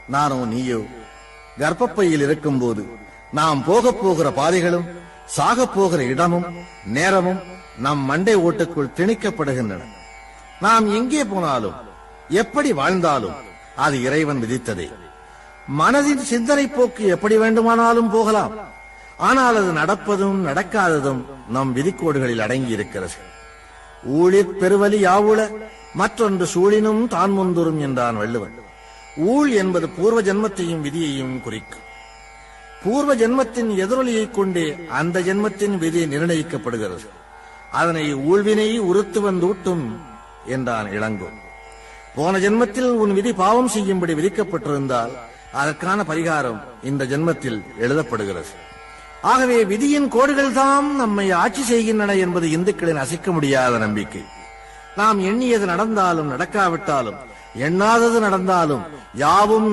நானோ நீயோ கர்ப்பப்பையில் இருக்கும்போது நாம் போகப் போகிற பாதைகளும் சாகப் போகிற இடமும் நேரமும் நம் மண்டை ஓட்டுக்குள் திணிக்கப்படுகின்றன. நாம் எங்கே போனாலும் எப்படி வாழ்ந்தாலும் அது இறைவன் விதித்ததே. மனதின் சிந்தனை போக்கு எப்படி வேண்டுமானாலும் போகலாம். ஆனால் அது நடப்பதும் நடக்காததும் நம் விதிக்கோடுகளில் அடங்கி இருக்கிறது. ஊழிற் பெருவலி யாவுள மற்றொன்று சூழினும் தான் முந்துரும் என்றான் வள்ளுவன். ஊழ் என்பது பூர்வ ஜென்மத்தையும் விதியையும் குறிக்கும். பூர்வ ஜென்மத்தின் எதிரொலியைக் கொண்டே அந்த ஜென்மத்தின் விதி நிர்ணயிக்கப்படுகிறது. அதனை ஊழ்வினை உறுத்து வந்தூட்டும் என்றான் இளங்கோ. போன ஜென்மத்தில் உன் விதி பாவம் செய்யும்படி விதிக்கப்பட்டிருந்தால் அதற்கான பரிகாரம் இந்த ஜென்மத்தில் எழுதப்படுகிறது. ஆகவே விதியின் கோடுகள் தாம் நம்மை ஆட்சி செய்கின்றன என்பது இந்துக்களின் அசைக்க முடியாத நம்பிக்கை. நாம் எண்ணியது நடந்தாலும் நடக்காவிட்டாலும், எண்ணாதது நடந்தாலும் யாவும்